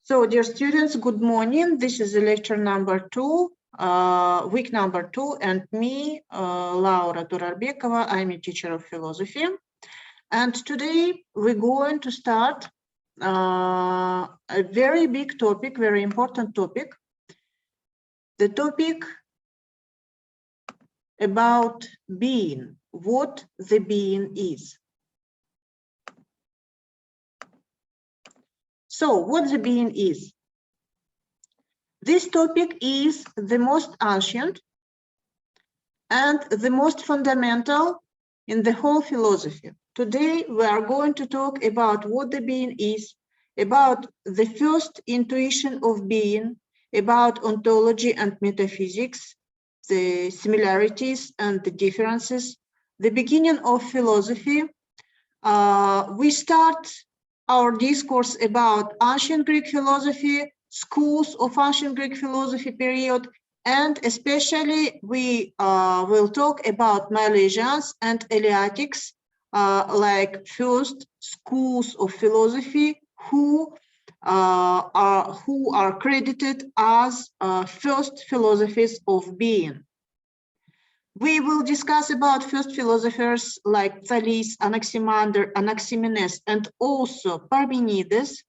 So, dear students, good morning. This is lecture number 2, week number 2, and me, Laura Durarbekova. I'm a teacher of philosophy. And today we're going to start a very big topic, very important topic. The topic about being, what the being is. So, what the being is? This topic is the most ancient and the most fundamental in the whole philosophy. Today, we are going to talk about what the being is, about the first intuition of being, about ontology and metaphysics, the similarities and the differences, the beginning of philosophy. We start our discourse about ancient Greek philosophy, schools of ancient Greek philosophy period, and especially we will talk about Milesians and Eleatics, like first schools of philosophy who are credited as first philosophies of being. We will discuss about first philosophers like Thales, Anaximander, Anaximenes, and also Parmenides,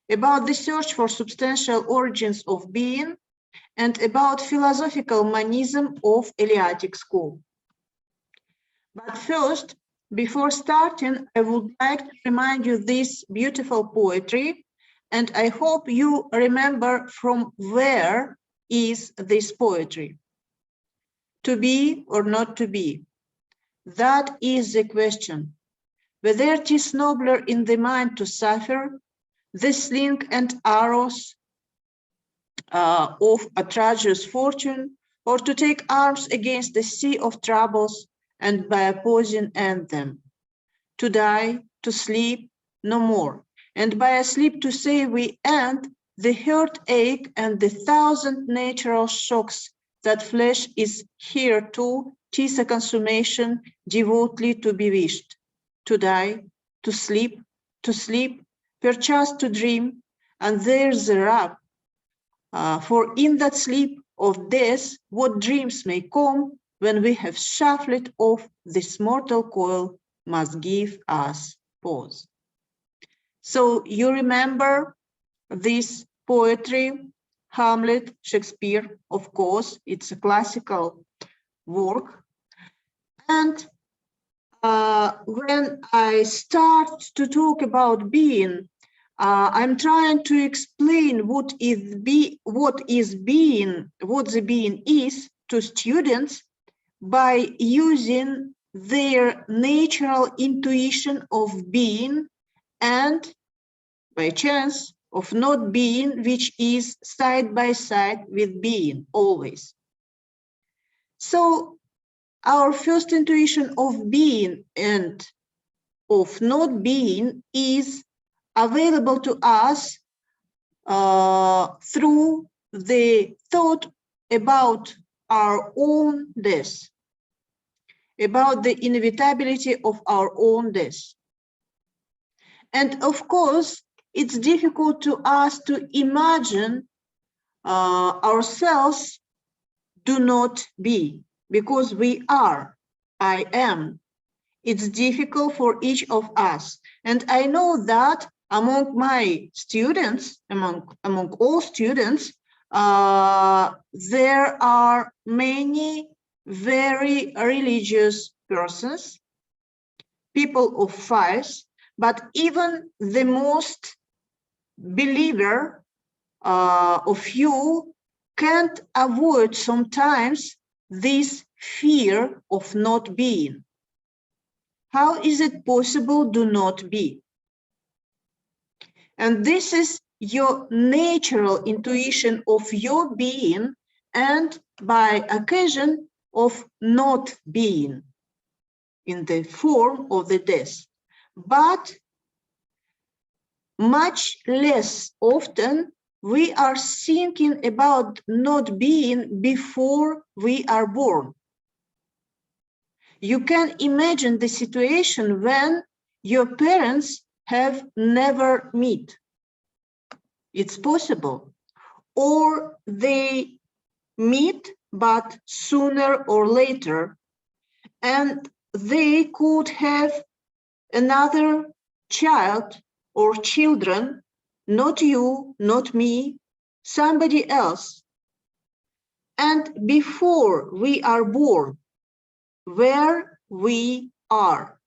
about the search for substantial origins of being, and about philosophical monism of Eleatic school. But first, before starting, I would like to remind you this beautiful poetry, and I hope you remember from where is this poetry. To be or not to be, that is the question. Whether it is nobler in the mind to suffer the sling and arrows of a treacherous fortune, or to take arms against the sea of troubles and by opposing end them. To die, to sleep, no more, and by a sleep to say we end the heartache and the thousand natural shocks that flesh is here to, 'tis a consummation devoutly to be wished. To die, to sleep, perchance to dream, and there's the rub. For in that sleep of death, what dreams may come when we have shuffled off this mortal coil must give us pause. So you remember this poetry, Hamlet, Shakespeare, of course, it's a classical work. And when I start to talk about being, I'm trying to explain what the being is to students by using their natural intuition of being and by chance of not being, which is side by side with being always. So our first intuition of being and of not being is available to us through the thought about our own death, about the inevitability of our own death. And of course, it's difficult to us to imagine ourselves do not be, because we are, I am. It's difficult for each of us. And I know that among my students, among all students, there are many very religious persons, people of faith, but even the most believer of you can't avoid sometimes this fear of not being. How is it possible to not be? And this is your natural intuition of your being and by occasion of not being in the form of the death. But much less often we are thinking about not being before we are born. You can imagine the situation when your parents have never met. It's possible. Or they meet, but sooner or later, and they could have another child or children, not you, not me, somebody else. And before we are born, where we are.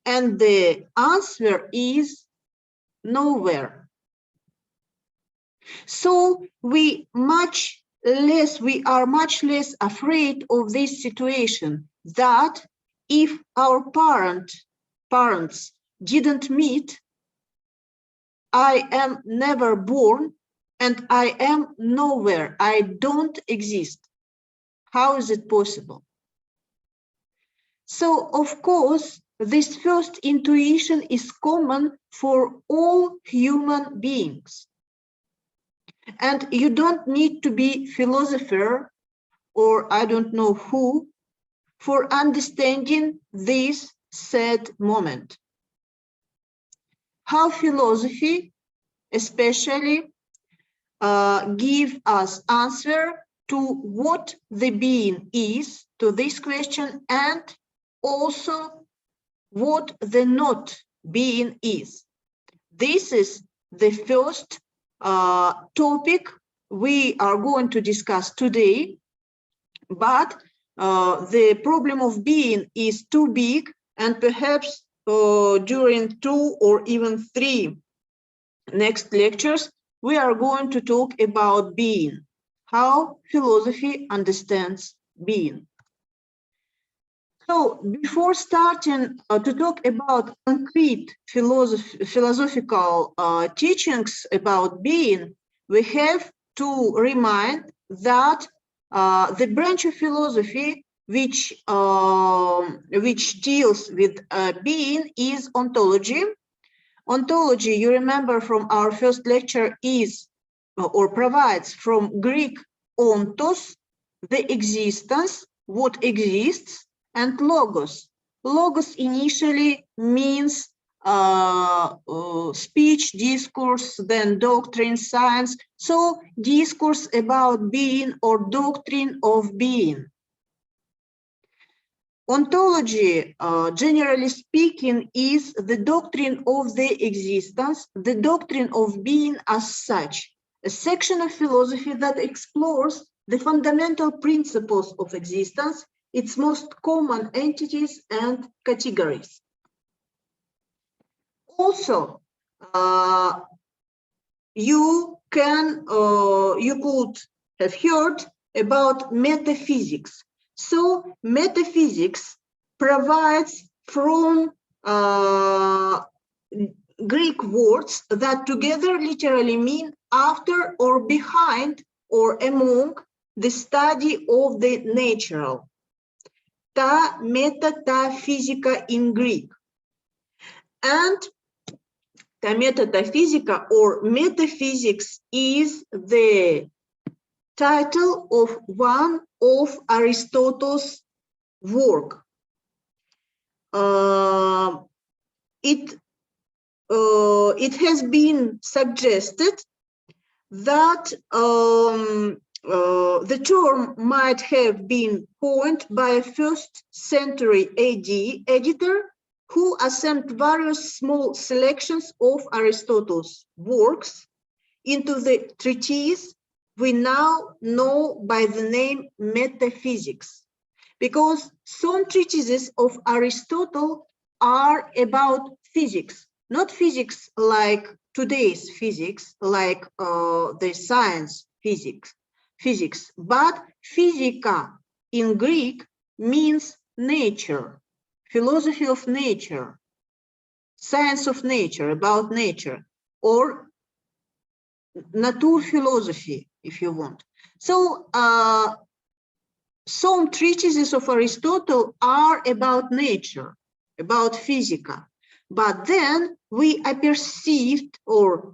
And the answer is nowhere. So we are much less afraid of this situation, that if our parents didn't meet, I am never born and I am nowhere. I don't exist. How is it possible? So, of course, this first intuition is common for all human beings. And you don't need to be a philosopher or I don't know who for understanding this sad moment. How philosophy especially give us answer to what the being is, to this question, and also what the not being is. This is the first topic we are going to discuss today, but the problem of being is too big, and perhaps during 2 or even 3 next lectures, we are going to talk about being, how philosophy understands being. So before starting to talk about concrete philosophical teachings about being, we have to remind that the branch of philosophy which deals with being is ontology. Ontology, you remember from our first lecture, is or provides from Greek ontos, the existence, what exists, and logos. Logos initially means speech, discourse, then doctrine, science. So discourse about being or doctrine of being. Ontology, generally speaking, is the doctrine of the existence, the doctrine of being as such, a section of philosophy that explores the fundamental principles of existence, its most common entities and categories. Also, you could have heard about metaphysics. So metaphysics provides from Greek words that together literally mean after or behind or among the study of the natural. Ta, meta, ta, physica in Greek. And ta, meta, ta, physica or metaphysics is the title of one of Aristotle's work. It has been suggested that the term might have been coined by a 1st century AD editor who assembled various small selections of Aristotle's works into the treatise we now know by the name metaphysics, because some treatises of Aristotle are about physics, not physics like today's physics, like the science physics, but physica in Greek means nature, philosophy of nature, science of nature, about nature, or Naturphilosophy, if you want. So some treatises of Aristotle are about nature, about physica, but then we perceived, or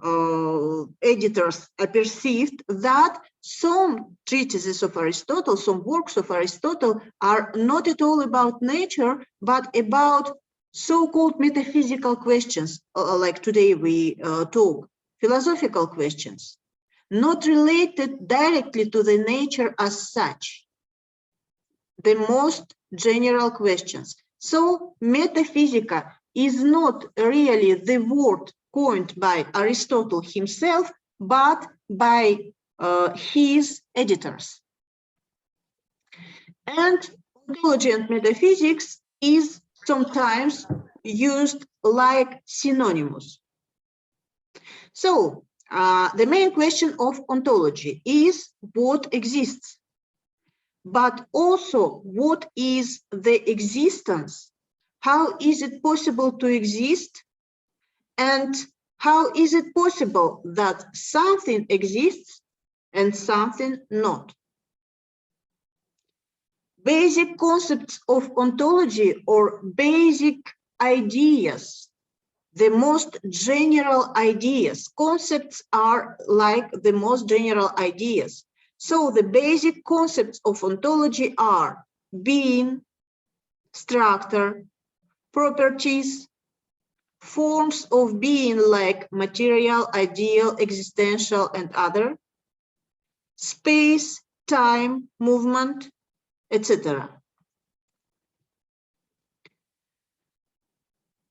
editors perceived, that some treatises of Aristotle, some works of Aristotle are not at all about nature, but about so-called metaphysical questions, like today we talk. philosophical questions, not related directly to the nature as such, the most general questions. So metaphysica is not really the word coined by Aristotle himself, but by his editors. And ontology and metaphysics is sometimes used like synonymous. So the main question of ontology is what exists, but also what is the existence? How is it possible to exist? And how is it possible that something exists and something not? Basic concepts of ontology or basic ideas, the most general ideas. Concepts are like the most general ideas. So the basic concepts of ontology are being, structure, properties, forms of being like material, ideal, existential, and other, space, time, movement, etc.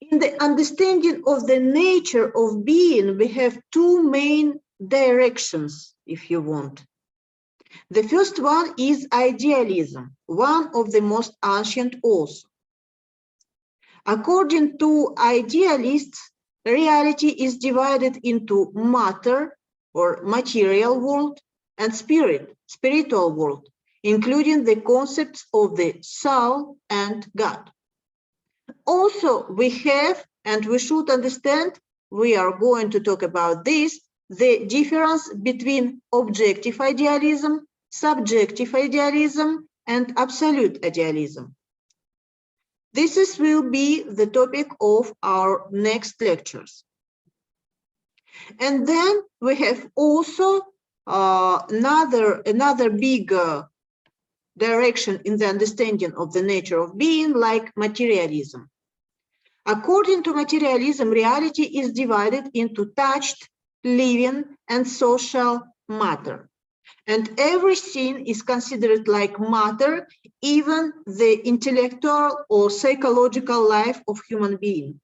In the understanding of the nature of being, we have two main directions, if you want. The first one is idealism, one of the most ancient also. According to idealists, reality is divided into matter or material world and spiritual world, including the concepts of the soul and God. Also, we have, and we should understand, we are going to talk about this, the difference between objective idealism, subjective idealism, and absolute idealism. This will be the topic of our next lectures. And then we have also another big direction in the understanding of the nature of being, like materialism. According to materialism, reality is divided into touched, living, and social matter. And everything is considered like matter, even the intellectual or psychological life of human being.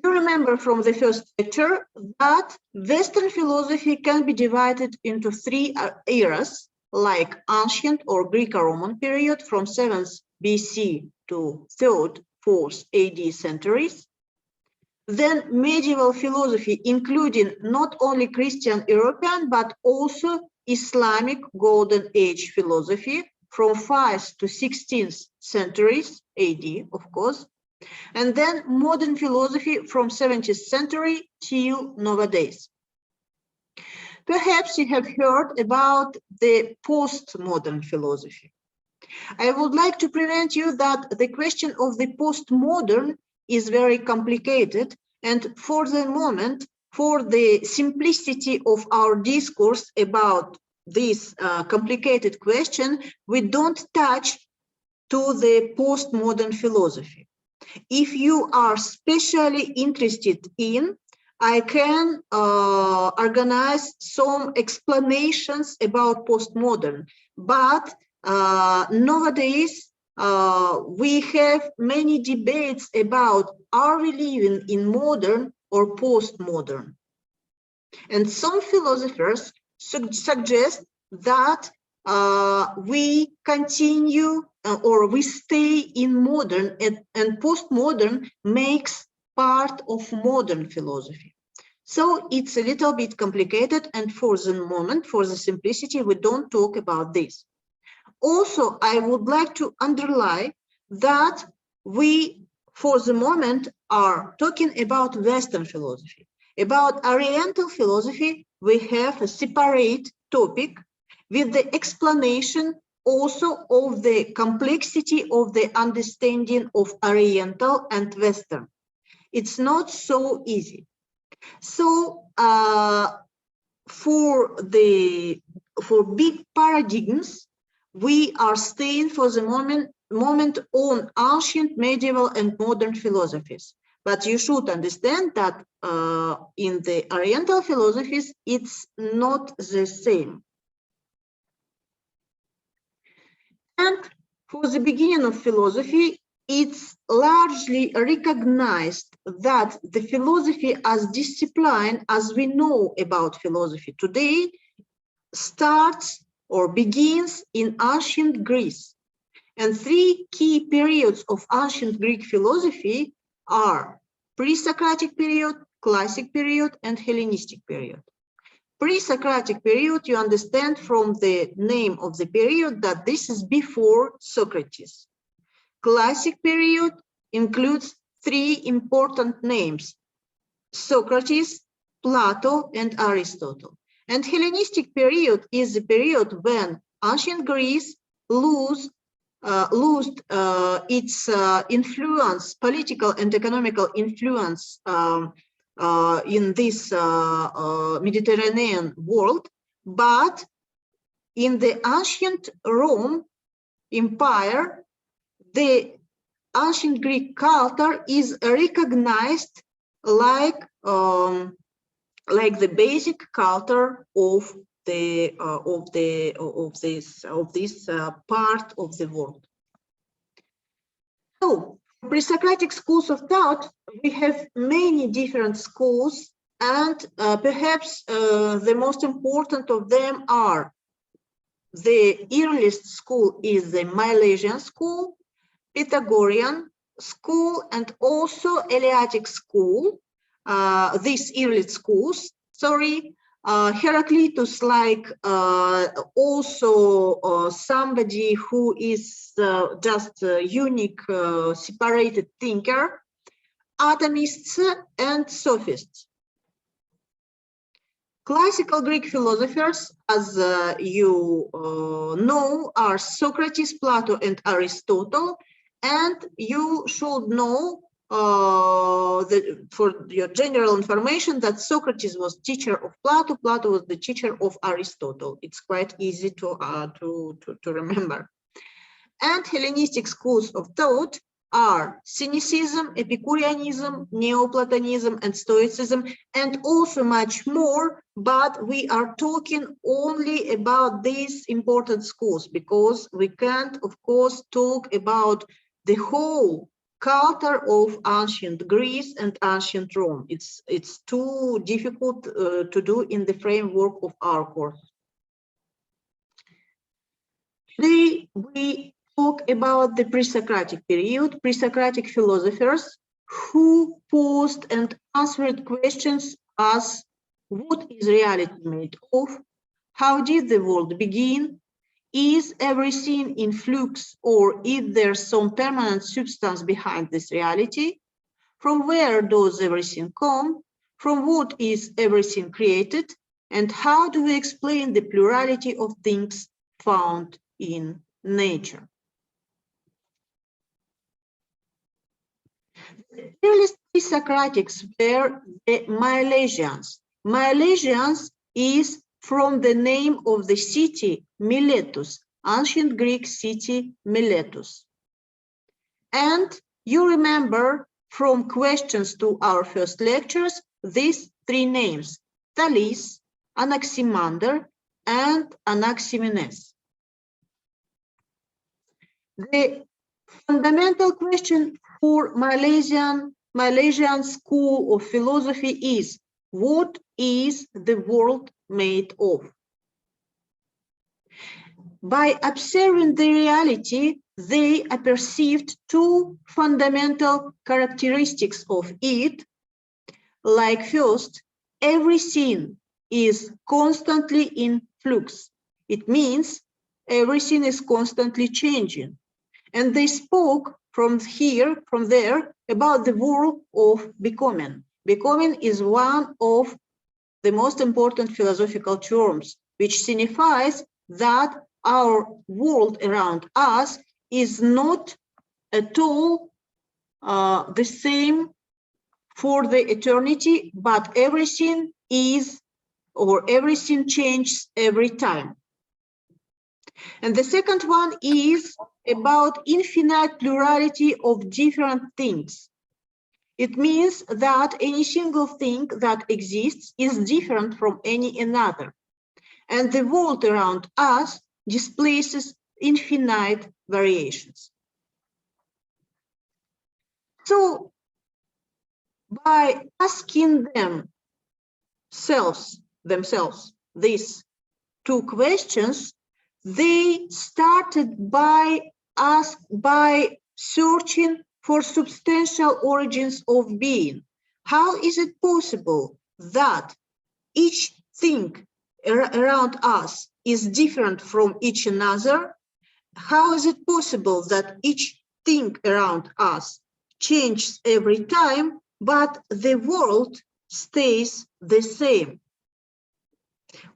You remember from the first lecture that Western philosophy can be divided into three eras, like ancient or Greco-Roman period from 7th BC to 3rd, 4th AD centuries. Then medieval philosophy, including not only Christian European, but also Islamic Golden Age philosophy from 5th to 16th centuries AD, of course. And then modern philosophy from 17th century till nowadays. Perhaps you have heard about the postmodern philosophy. I would like to prevent you that the question of the postmodern is very complicated, and for the moment, for the simplicity of our discourse about this complicated question, we don't touch to the postmodern philosophy. If you are specially interested in, I can organize some explanations about postmodern, but nowadays we have many debates about are we living in modern or postmodern? And some philosophers suggest that we continue or we stay in modern, and postmodern makes part of modern philosophy. So it's a little bit complicated, and for the moment, for the simplicity, we don't talk about this. Also, I would like to underline that we, for the moment, are talking about Western philosophy. About Oriental philosophy, we have a separate topic with the explanation also of the complexity of the understanding of Oriental and Western. It's not so easy. So for big paradigms, we are staying for the moment on ancient, medieval, and modern philosophies. But you should understand that in the Oriental philosophies, it's not the same. And for the beginning of philosophy, it's largely recognized that the philosophy as discipline, as we know about philosophy today, starts or begins in ancient Greece. And three key periods of ancient Greek philosophy are pre-Socratic period, classic period, and Hellenistic period. Pre-Socratic period, you understand from the name of the period that this is before Socrates. Classic period includes three important names: Socrates, Plato, and Aristotle. And Hellenistic period is the period when ancient Greece lost its influence, political and economical influence in this Mediterranean world, but in the ancient Rome Empire, the ancient Greek culture is recognized like the basic culture of this part of the world. So, pre-Socratic schools of thought, we have many different schools, and perhaps the most important of them are the earliest school is the Milesian school, Pythagorean school, and also Eleatic school. These early schools, Heraclitus, like also somebody who is just a unique, separated thinker, atomists and sophists. Classical Greek philosophers, as you know, are Socrates, Plato, and Aristotle, and you should know for your general information that Socrates was teacher of Plato, Plato was the teacher of Aristotle. It's quite easy to remember. And Hellenistic schools of thought are Cynicism, Epicureanism, Neoplatonism, and Stoicism, and also much more, but we are talking only about these important schools because we can't, of course, talk about the whole culture of ancient Greece and ancient Rome. It's too difficult to do in the framework of our course. Today, we talk about the pre-Socratic period, pre-Socratic philosophers who posed and answered questions as what is reality made of? How did the world begin? Is everything in flux, or is there some permanent substance behind this reality? From where does everything come? From what is everything created? And how do we explain the plurality of things found in nature? The earliest pre-Socratics were the Milesians. Milesians is from the name of the city Miletus, ancient Greek city Miletus. And you remember from questions to our first lectures, these three names: Thales, Anaximander, and Anaximenes. The fundamental question for Milesian school of philosophy is, what is the world made of? By observing the reality, they perceived two fundamental characteristics of it, like first, everything is constantly in flux. It means everything is constantly changing. And they spoke from there, about the world of becoming. Becoming is one of the most important philosophical terms, which signifies that our world around us is not at all the same for the eternity, but everything is, or everything changes every time. And the second one is about infinite plurality of different things. It means that any single thing that exists is different from any another, and the world around us displays infinite variations. So, by asking themselves these two questions, they started by searching for substantial origins of being. How is it possible that each thing around us is different from each another? How is it possible that each thing around us changes every time, but the world stays the same?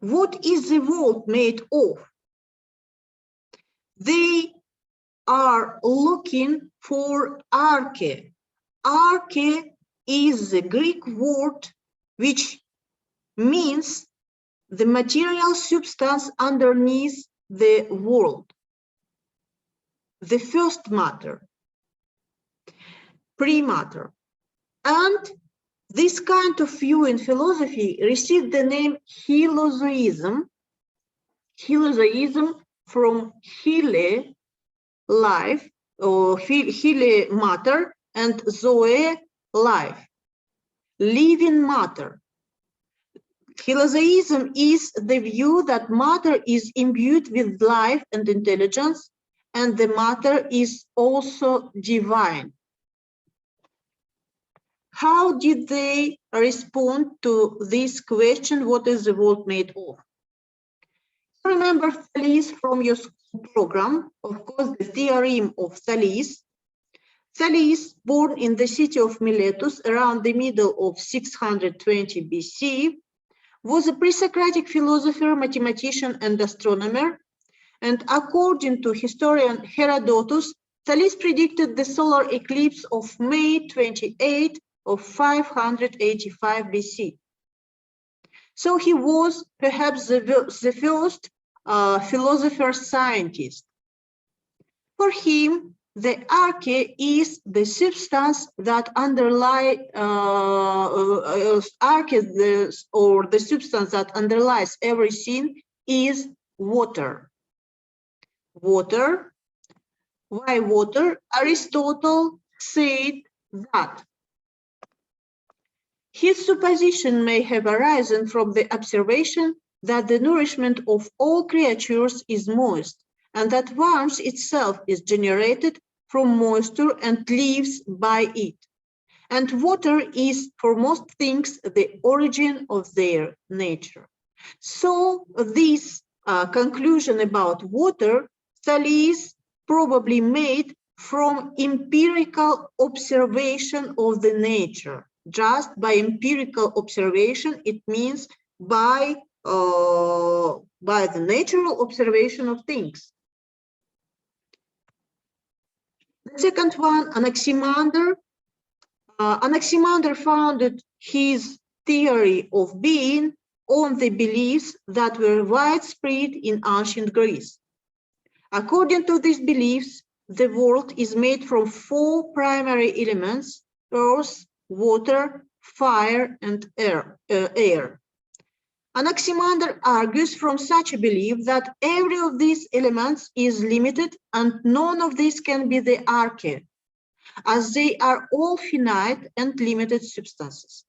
What is the world made of? They are looking for arche. Arche is the Greek word which means the material substance underneath the world, the first matter, pre-matter. And this kind of view in philosophy received the name Philozoism. Philozoism from Phile, life, or Phile, matter, and Zoe, life, living matter. Philozoism is the view that matter is imbued with life and intelligence, and the matter is also divine. How did they respond to this question, what is the world made of? Remember Thales from your school program, of course, the theorem of Thales. Thales, born in the city of Miletus around the middle of 620 BC, was a pre-Socratic philosopher, mathematician, and astronomer. And according to historian Herodotus, Thales predicted the solar eclipse of May 28 of 585 BC. So he was perhaps the first philosopher-scientist. For him, the arche is the substance that underlies, or the substance that underlies everything is water. Water. Why water? Aristotle said that his supposition may have arisen from the observation that the nourishment of all creatures is moist, and that warmth itself is generated from moisture and lives by it. And water is, for most things, the origin of their nature. So this conclusion about water, Thales probably made from empirical observation of the nature. Just by empirical observation, it means by the natural observation of things. The second one, Anaximander. Anaximander founded his theory of being on the beliefs that were widespread in ancient Greece. According to these beliefs, the world is made from four primary elements: earth, water, fire, and air. Anaximander argues from such a belief that every of these elements is limited and none of these can be the arche, as they are all finite and limited substances.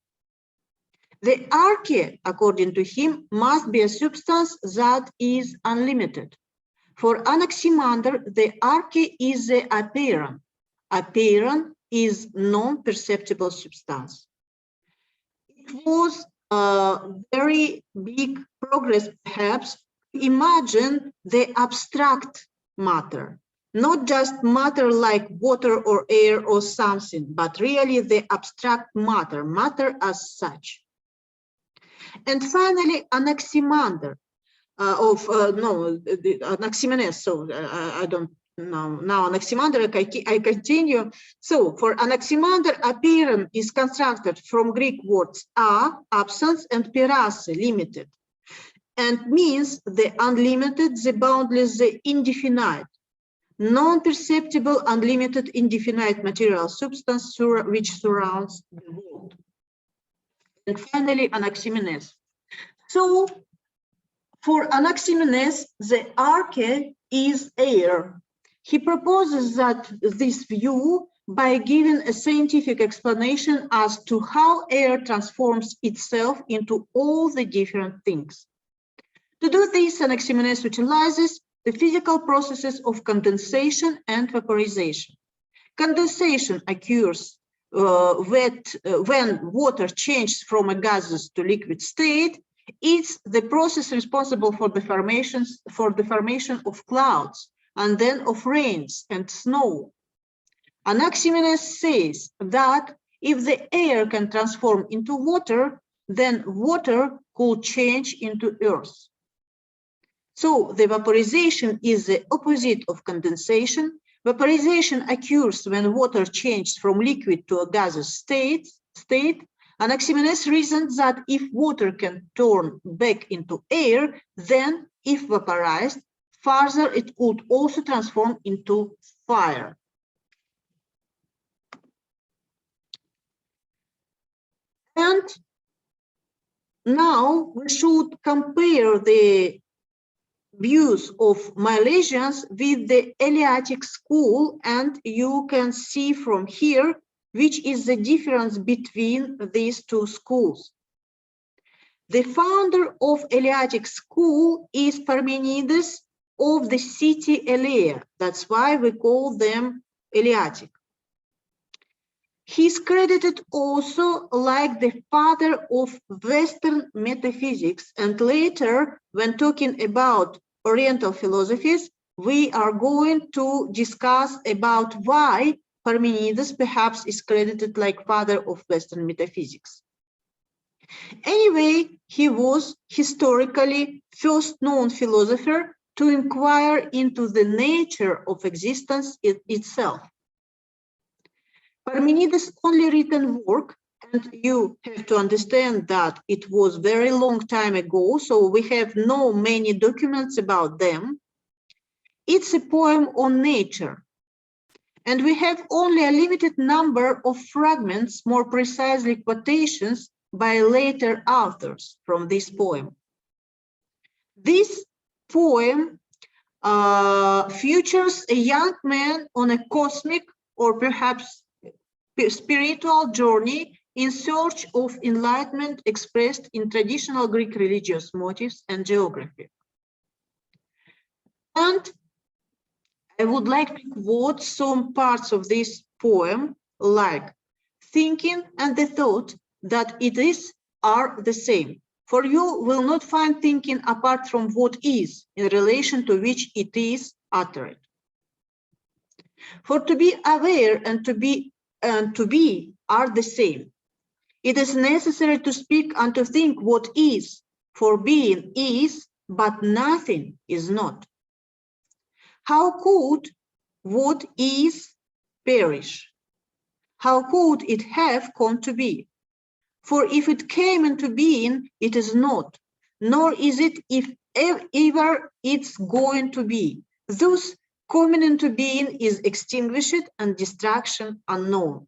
The arche, according to him, must be a substance that is unlimited. For Anaximander, the arche is the apeiron. Apeiron is non-perceptible substance. It was a very big progress, perhaps, to imagine the abstract matter, not just matter like water or air or something, but really the abstract matter, matter as such. And finally, Anaximander, Anaximenes, so I don't know. Now Anaximander, I continue. So for Anaximander, apeiron is constructed from Greek words a, absence, and perasse, limited, and means the unlimited, the boundless, the indefinite. non-perceptible, unlimited, indefinite material substance which surrounds the world. And finally, Anaximenes. So, for Anaximenes, the arche is air. He proposes that this view by giving a scientific explanation as to how air transforms itself into all the different things. To do this, Anaximenes utilizes the physical processes of condensation and vaporization. Condensation occurs when water changes from a gaseous to liquid state. It's the process responsible for the formation of clouds and then of rains and snow. Anaximenes says that if the air can transform into water, then water could change into earth. So the vaporization is the opposite of condensation. Vaporization occurs when water changes from liquid to a gaseous state. Anaximenes reasons that if water can turn back into air, then if vaporized, further it could also transform into fire. And now we should compare the views of Milesians with the Eleatic school, and you can see from here which is the difference between these two schools. The founder of Eleatic school is Parmenides of the city Elea. That's why we call them Eleatic. He's credited also like the father of Western metaphysics, and later, when talking about Oriental philosophies, we are going to discuss about why Parmenides perhaps is credited like father of Western metaphysics. Anyway, he was historically first known philosopher to inquire into the nature of existence itself. Parmenides' only written work, and you have to understand that it was very long time ago, so we have no many documents about them. It's a poem on nature, and we have only a limited number of fragments, more precisely quotations by later authors from this poem. This poem features a young man on a cosmic or perhaps spiritual journey in search of enlightenment expressed in traditional Greek religious motifs and geography. And I would like to quote some parts of this poem, like thinking and the thought that it is are the same. For you will not find thinking apart from what is, in relation to which it is uttered. For to be aware and to be are the same. It is necessary to speak and to think what is, for being is, but nothing is not. How could what is perish? How could it have come to be? For if it came into being, it is not, nor is it if ever it's going to be. Thus, coming into being is extinguished and destruction unknown.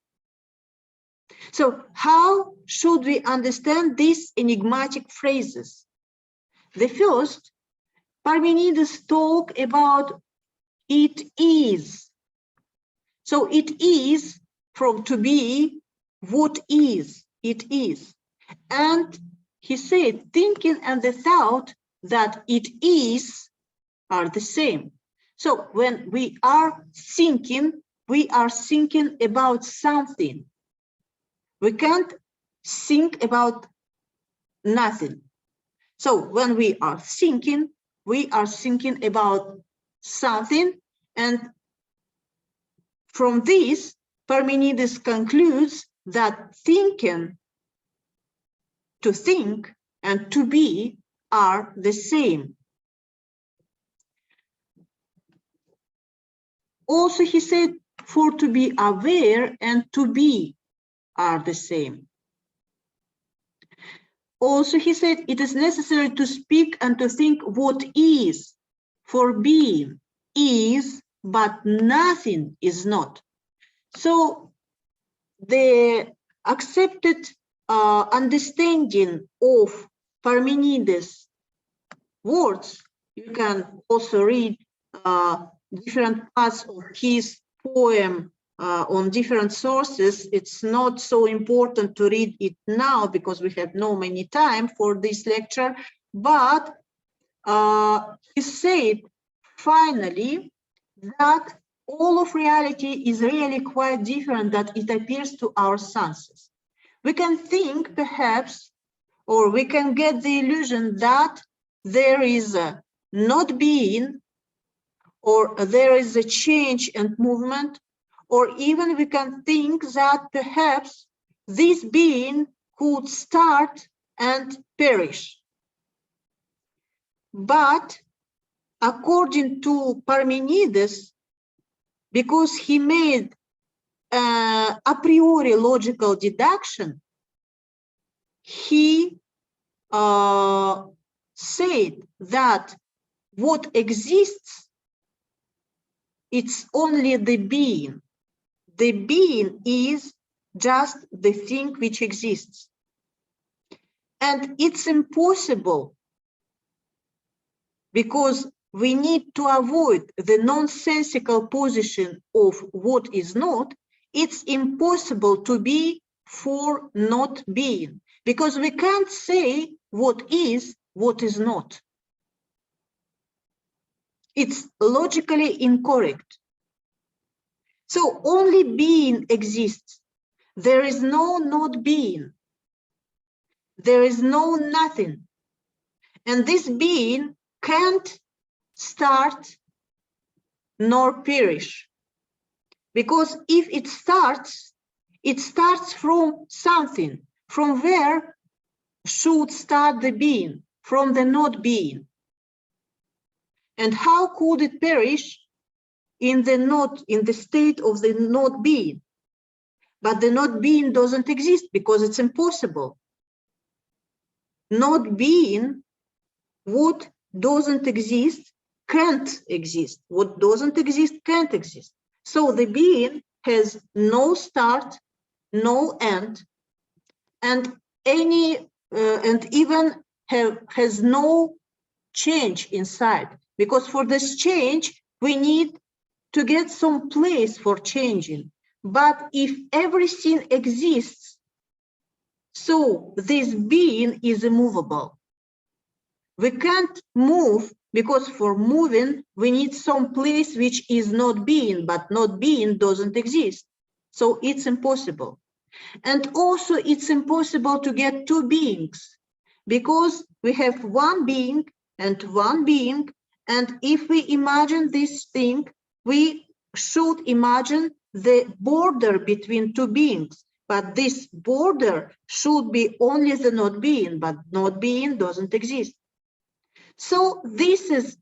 So how should we understand these enigmatic phrases? The first, Parmenides talk about it is. So it is from to be, what is, it is. And he said, thinking and the thought that it is are the same. So when we are thinking about something. We can't think about nothing. So when we are thinking about something, and from this, Parmenides concludes that thinking, to think, and to be are the same. Also, he said, for to be aware and to be are the same. Also, he said, it is necessary to speak and to think what is, for being is, but nothing is not. So the accepted understanding of Parmenides' words, you can also read different parts of his poem on different sources. It's not so important to read it now because we have no many time for this lecture, but he said finally that all of reality is really quite different than it appears to our senses. We can think perhaps, or we can get the illusion that there is a not being, or there is a change and movement, or even we can think that perhaps this being could start and perish. But according to Parmenides, because he made a priori logical deduction, he said that what exists, it's only the being. The being is just the thing which exists. And it's impossible, because we need to avoid the nonsensical position of what is not. It's impossible to be for not being, because we can't say what is not. It's logically incorrect. So only being exists. There is no not being. There is no nothing. And this being can't start nor perish. Because if it starts from something. From where should start the being? From the not being. And how could it perish in the state of the not being? But the not being doesn't exist because it's impossible. Not being, what doesn't exist can't exist. What doesn't exist can't exist. So the being has no start, no end, and even has no change inside. Because for this change, we need to get some place for changing. But if everything exists, so this being is immovable. We can't move because for moving, we need some place which is not being, but not being doesn't exist. So it's impossible. And also it's impossible to get two beings because we have one being and one being. And if we imagine this thing, we should imagine the border between two beings. But this border should be only the not being, but not being doesn't exist. So this is,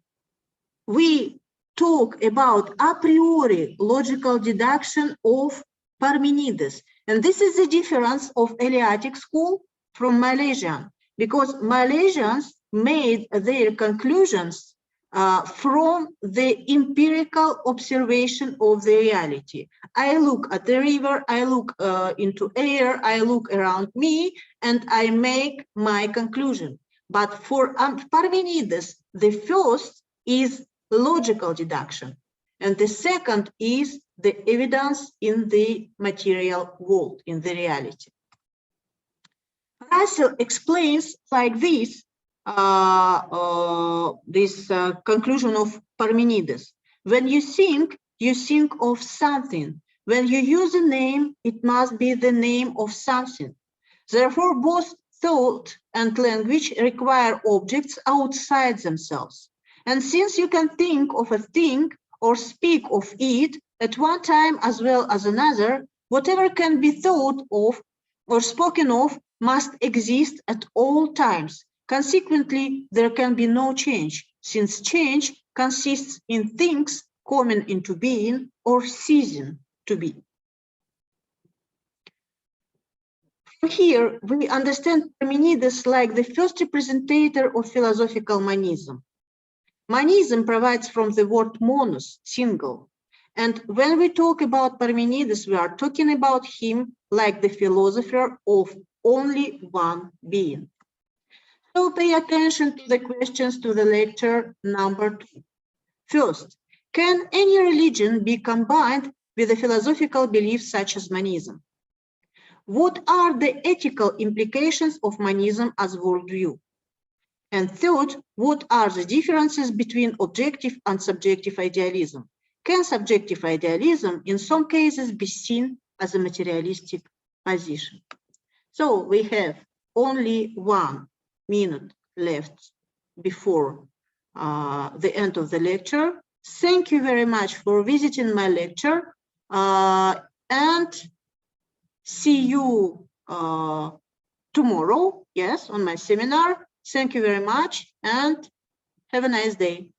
we talk about a priori logical deduction of Parmenides. And this is the difference of Eleatic school from Milesian, because Milesians made their conclusions from the empirical observation of the reality. I look at the river, I look into air, I look around me, and I make my conclusion. But for Parmenides, the first is logical deduction, and the second is the evidence in the material world, in the reality. Russell explains like this, conclusion of Parmenides. When you think of something. When you use a name, it must be the name of something. Therefore, both thought and language require objects outside themselves. And since you can think of a thing or speak of it at one time as well as another, whatever can be thought of or spoken of must exist at all times. Consequently, there can be no change, since change consists in things coming into being or ceasing to be. Here, we understand Parmenides like the first representative of philosophical monism. Monism provides from the word monos, single, And when we talk about Parmenides, we are talking about him like the philosopher of only one being. So pay attention to the questions to the lecture number 2. First, can any religion be combined with a philosophical belief such as monism? What are the ethical implications of monism as worldview? And third, what are the differences between objective and subjective idealism? Can subjective idealism in some cases be seen as a materialistic position? So we have only 1 minute left before the end of the lecture. Thank you very much for visiting my lecture, and see you tomorrow, yes, on my seminar. Thank you very much and have a nice day.